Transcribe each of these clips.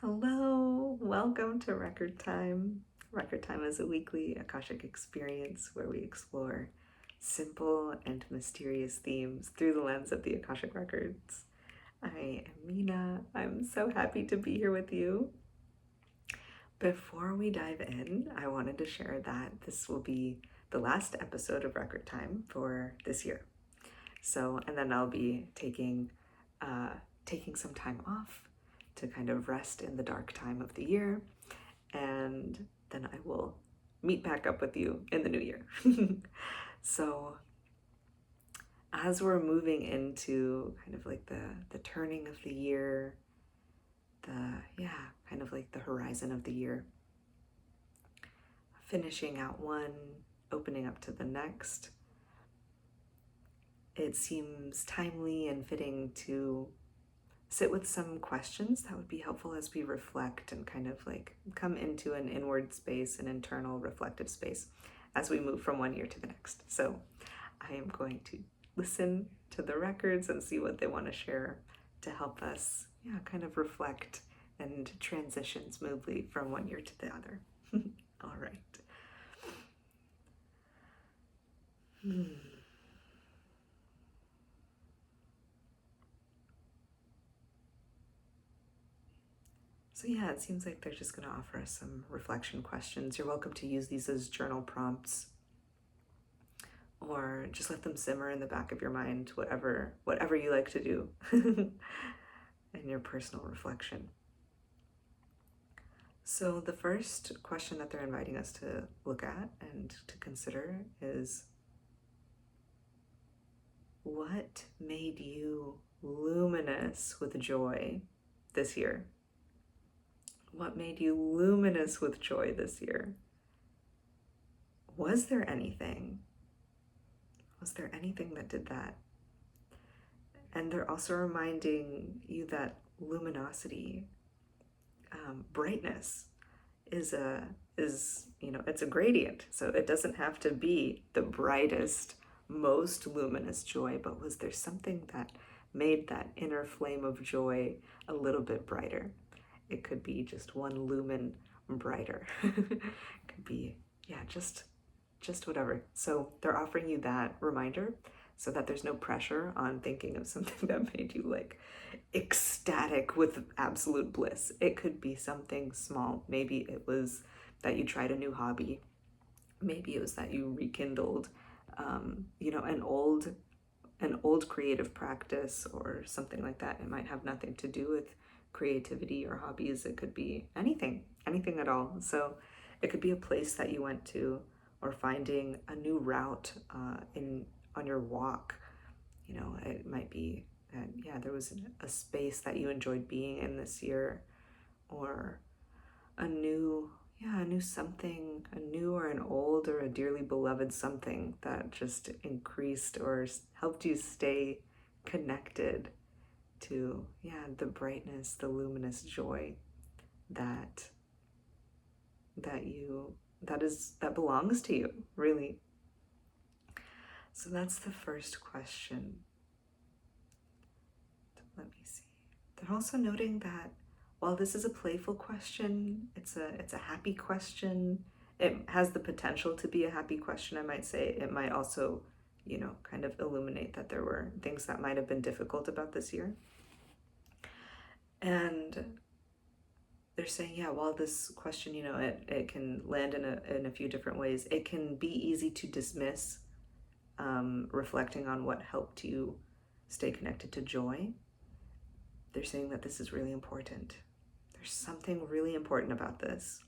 Hello, welcome to Record Time. Record Time is a weekly Akashic experience where we explore simple and mysterious themes through the lens of the Akashic Records. I am Mina. I'm so happy to be here with you. Before we dive in, I wanted to share that this will be the last episode of Record Time for this year. And then I'll be taking some time off to kind of rest in the dark time of the year, and then I will meet back up with you in the new year. So as we're moving into kind of like the turning of the year, kind of like the horizon of the year, finishing out one, opening up to the next, it seems timely and fitting to sit with some questions that would be helpful as we reflect and kind of like come into an inward space, an internal reflective space as we move from one year to the next. So I am going to listen to the records and see what they want to share to help us kind of reflect and transition smoothly from one year to the other. All right. So it seems like they're just going to offer us some reflection questions. You're welcome to use these as journal prompts, or just let them simmer in the back of your mind, whatever you like to do in your personal reflection. So the first question that they're inviting us to look at and to consider is, what made you luminous with joy this year? What made you luminous with joy this year? Was there anything? Was there anything that did that? And they're also reminding you that luminosity, brightness, is it's a gradient. So it doesn't have to be the brightest, most luminous joy, but was there something that made that inner flame of joy a little bit brighter? It could be just one lumen brighter. It could be, just whatever. So they're offering you that reminder so that there's no pressure on thinking of something that made you like ecstatic with absolute bliss. It could be something small. Maybe it was that you tried a new hobby. Maybe it was that you rekindled, an old creative practice or something like that. It might have nothing to do with creativity or hobbies. It could be anything at all. So it could be a place that you went to, or finding a new route on your walk. It might be that there was a space that you enjoyed being in this year, or a new something, a new or an old or a dearly beloved something that just increased or helped you stay connected to the brightness, the luminous joy that belongs to you, really. So that's the first question. Let me see. They're also noting that while this is a playful question, it's a happy question. It has the potential to be a happy question, I might say. It might also, kind of illuminate that there were things that might have been difficult about this year. And they're saying, while this question, it can land in a few different ways. It can be easy to dismiss, reflecting on what helped you stay connected to joy. They're saying that this is really important. There's something really important about this.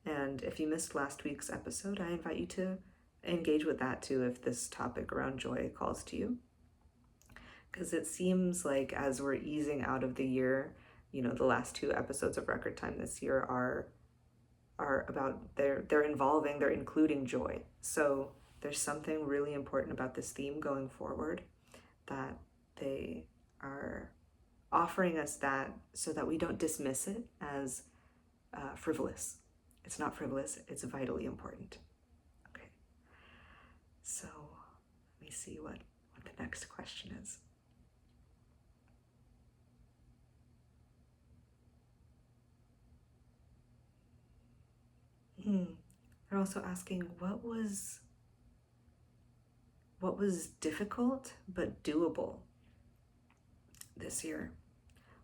And if you missed last week's episode, I invite you to engage with that too, if this topic around joy calls to you. Because it seems like as we're easing out of the year, the last two episodes of Record Time this year are about, they're including joy. So there's something really important about this theme going forward, that they are offering us that so that we don't dismiss it as frivolous. It's not frivolous, it's vitally important. Okay, so let me see what the next question is. They're also asking what was difficult but doable this year.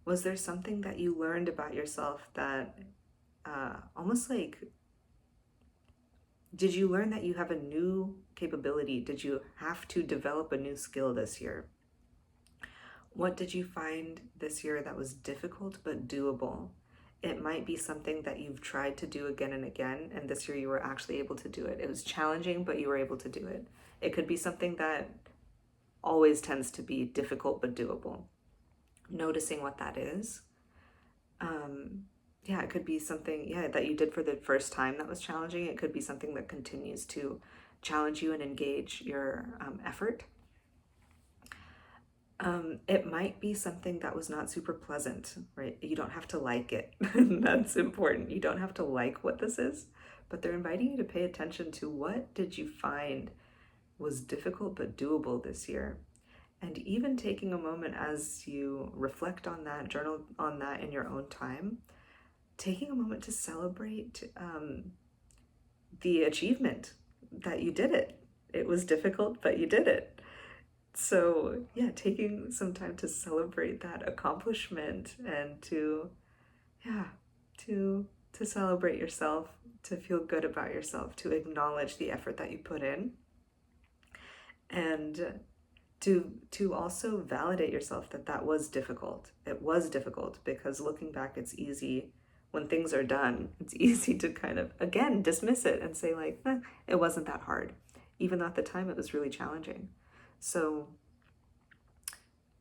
Was there something that you learned about yourself that almost like, did you learn that you have a new capability? Did you have to develop a new skill this year? What did you find this year that was difficult but doable? It might be something that you've tried to do again and again, and this year you were actually able to do it. It was challenging, but you were able to do it. It could be something that always tends to be difficult but doable. Noticing what that is. Yeah, it could be something, that you did for the first time that was challenging. It could be something that continues to challenge you and engage your effort. It might be something that was not super pleasant, right? You don't have to like it. That's important. You don't have to like what this is, but they're inviting you to pay attention to what did you find was difficult but doable this year. And even taking a moment as you reflect on that, journal on that in your own time, taking a moment to celebrate the achievement that you did it. It was difficult, but you did it. So yeah, taking some time to celebrate that accomplishment and to celebrate yourself, to feel good about yourself, to acknowledge the effort that you put in, and to also validate yourself that was difficult. It was difficult, because looking back, it's easy when things are done. It's easy to kind of again dismiss it and say like, it wasn't that hard, even though at the time it was really challenging. So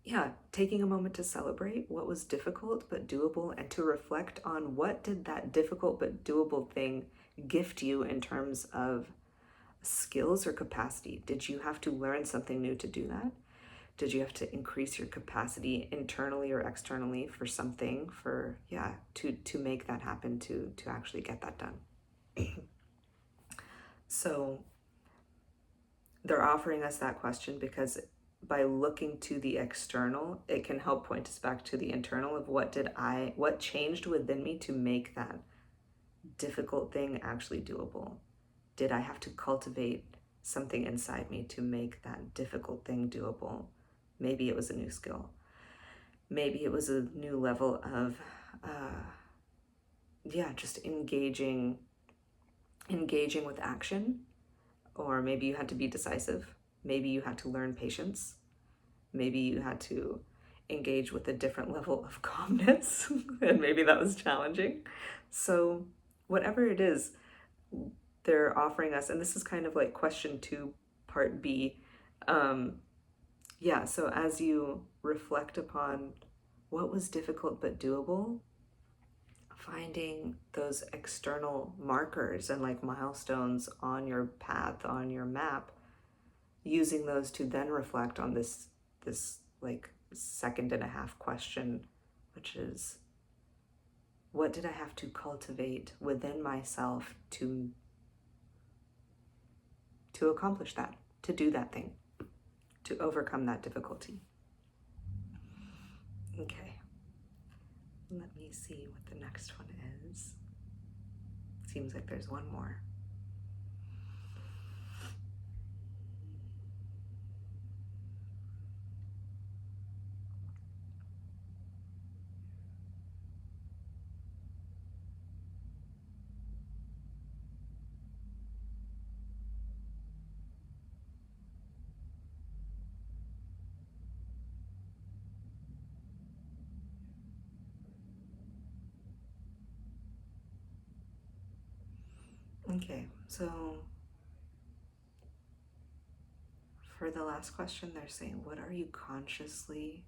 yeah, taking a moment to celebrate what was difficult but doable, and to reflect on what did that difficult but doable thing gift you in terms of skills or capacity. Did you have to learn something new to do that? Did you have to increase your capacity internally or externally for something, to make that happen, to actually get that done? So they're offering us that question because by looking to the external, it can help point us back to the internal of what changed within me to make that difficult thing actually doable. Did I have to cultivate something inside me to make that difficult thing doable? Maybe it was a new skill. Maybe it was a new level of, just engaging with action. Or maybe you had to be decisive. Maybe you had to learn patience. Maybe you had to engage with a different level of calmness, and maybe that was challenging. So whatever it is, they're offering us, and this is kind of like question 2, part B. So as you reflect upon what was difficult but doable, finding those external markers and like milestones on your path, on your map, using those to then reflect on this like 1.5 question, which is, what did I have to cultivate within myself to accomplish that, to do that thing, to overcome that difficulty? Okay, let me see what the next one is. Seems like there's one more. Okay, so for the last question, they're saying, what are you consciously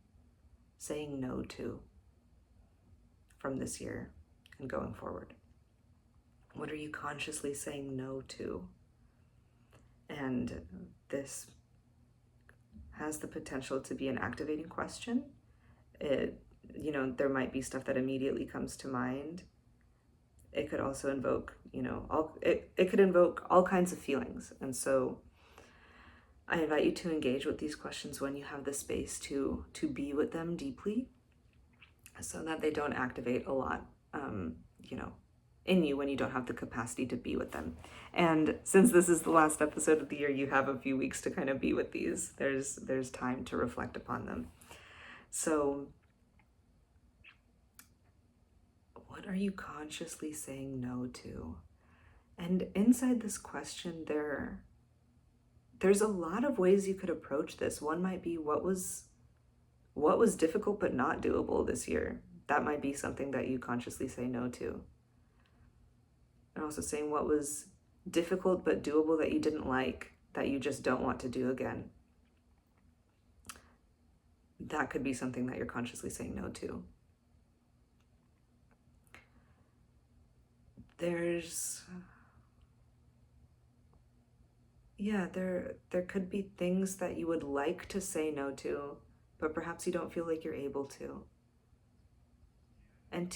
saying no to from this year and going forward? What are you consciously saying no to? And this has the potential to be an activating question. There might be stuff that immediately comes to mind. It could also invoke, it could invoke all kinds of feelings. And so I invite you to engage with these questions when you have the space to be with them deeply, so that they don't activate a lot, in you when you don't have the capacity to be with them. And since this is the last episode of the year, you have a few weeks to kind of be with these. There's time to reflect upon them. So what are you consciously saying no to? And inside this question, there's a lot of ways you could approach this. One might be what was difficult but not doable this year. That might be something that you consciously say no to. And also saying what was difficult but doable that you didn't like, that you just don't want to do again. That could be something that you're consciously saying no to. There could be things that you would like to say no to, but perhaps you don't feel like you're able to. And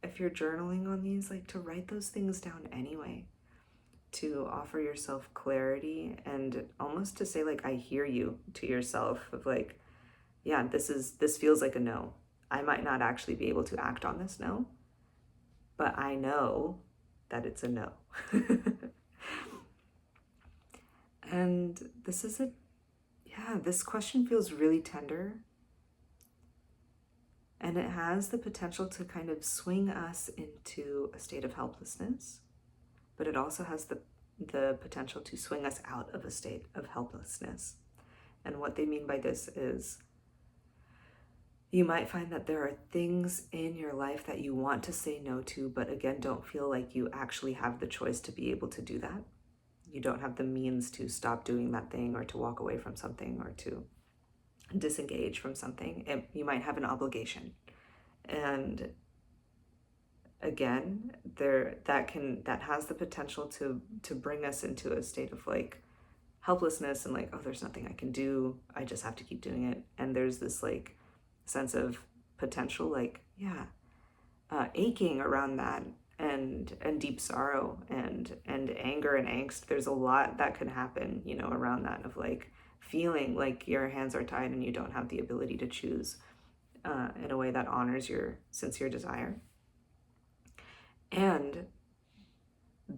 if you're journaling on these, like to write those things down anyway, to offer yourself clarity and almost to say like, I hear you to yourself of like, yeah, this feels like a no. I might not actually be able to act on this no, but I know that it's a no. And this question feels really tender. And it has the potential to kind of swing us into a state of helplessness, but it also has the potential to swing us out of a state of helplessness. And what they mean by this is you might find that there are things in your life that you want to say no to, but again, don't feel like you actually have the choice to be able to do that. You don't have the means to stop doing that thing or to walk away from something or to disengage from something. You might have an obligation. And again, that has the potential to bring us into a state of like helplessness and like, oh, there's nothing I can do. I just have to keep doing it. And there's this like sense of potential, like, aching around that. And deep sorrow and anger and angst. There's a lot that can happen, around that of like feeling like your hands are tied and you don't have the ability to choose in a way that honors your sincere desire. And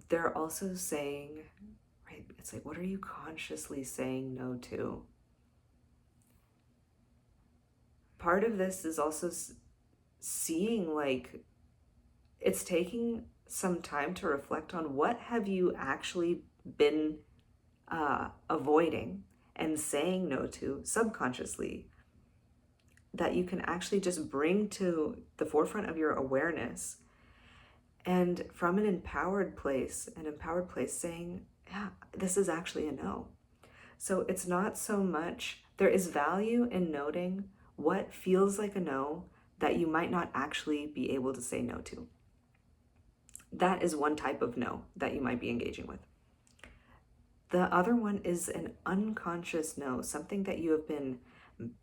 they're also saying, right, it's like, what are you consciously saying no to? Part of this is also seeing like, it's taking some time to reflect on what have you actually been avoiding and saying no to subconsciously that you can actually just bring to the forefront of your awareness. And from an empowered place saying, yeah, this is actually a no. So it's not so much, there is value in noting what feels like a no that you might not actually be able to say no to. That is one type of no that you might be engaging with. The other one is an unconscious no, something that you have been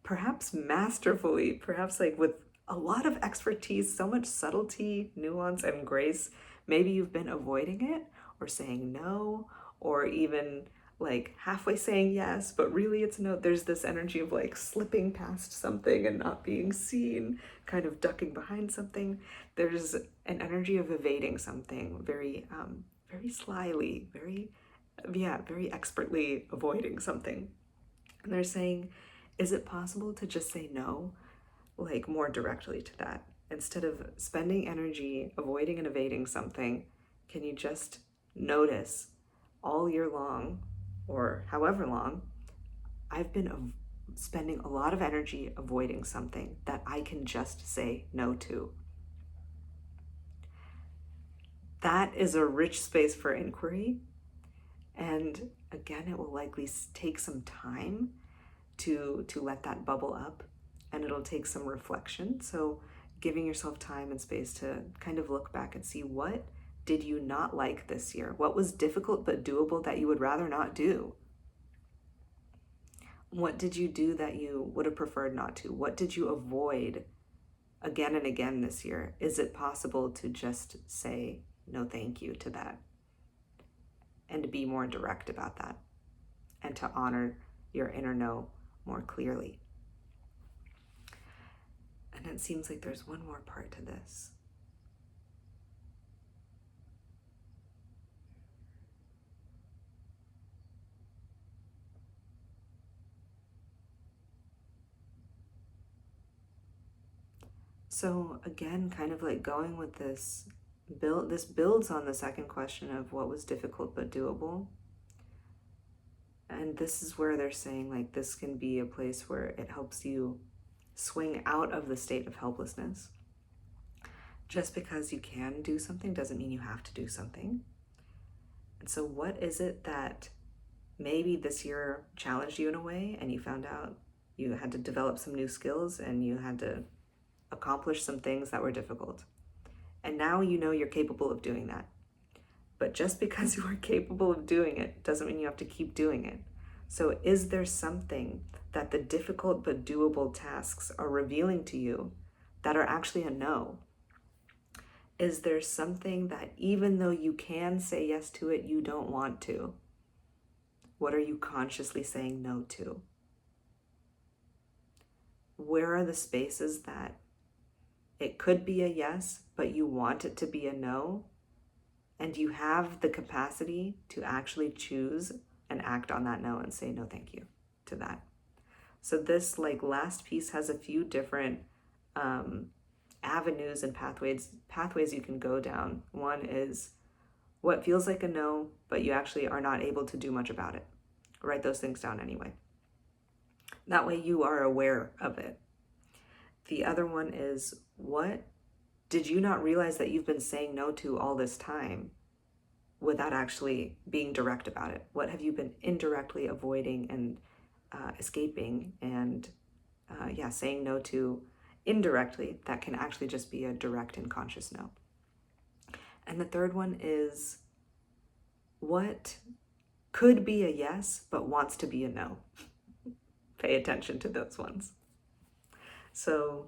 perhaps masterfully, perhaps like with a lot of expertise, so much subtlety, nuance, and grace. Maybe you've been avoiding it or saying no, or even like halfway saying yes, but really it's no. There's this energy of like slipping past something and not being seen, kind of ducking behind something. There's an energy of evading something very slyly, very expertly avoiding something. And they're saying, is it possible to just say no, like more directly to that? Instead of spending energy avoiding and evading something, can you just notice all year long, or however long, I've been spending a lot of energy avoiding something that I can just say no to. That is a rich space for inquiry. And again, it will likely take some time to let that bubble up, and it'll take some reflection. So giving yourself time and space to kind of look back and see, what did you not like this year? What was difficult but doable that you would rather not do? What did you do that you would have preferred not to? What did you avoid again and again this year? Is it possible to just say no thank you to that and to be more direct about that and to honor your inner no more clearly? And it seems like there's one more part to this. So again, kind of like going with this builds on the second question of what was difficult but doable. And this is where they're saying like this can be a place where it helps you swing out of the state of helplessness. Just because you can do something doesn't mean you have to do something. And so what is it that maybe this year challenged you in a way and you found out you had to develop some new skills and you had to accomplish some things that were difficult. And now you know you're capable of doing that. But just because you are capable of doing it doesn't mean you have to keep doing it. So is there something that the difficult but doable tasks are revealing to you that are actually a no? Is there something that even though you can say yes to it, you don't want to? What are you consciously saying no to? Where are the spaces that it could be a yes, but you want it to be a no? And you have the capacity to actually choose and act on that no and say no thank you to that. So this like last piece has a few different avenues and pathways you can go down. One is what feels like a no, but you actually are not able to do much about it. Write those things down anyway. That way you are aware of it. The other one is, what did you not realize that you've been saying no to all this time without actually being direct about it? What have you been indirectly avoiding and escaping and saying no to indirectly that can actually just be a direct and conscious no? And the third one is, what could be a yes but wants to be a no? Pay attention to those ones. So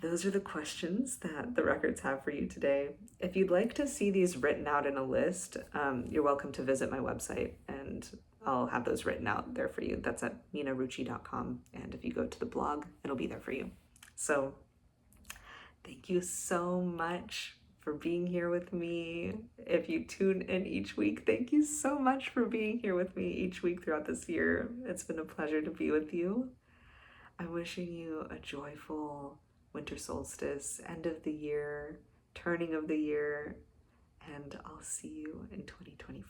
those are the questions that the records have for you today. If you'd like to see these written out in a list, you're welcome to visit my website and I'll have those written out there for you. That's at minaruchi.com. And if you go to the blog, it'll be there for you. So thank you so much for being here with me. If you tune in each week, thank you so much for being here with me each week throughout this year. It's been a pleasure to be with you. I'm wishing you a joyful winter solstice, end of the year, turning of the year, and I'll see you in 2025.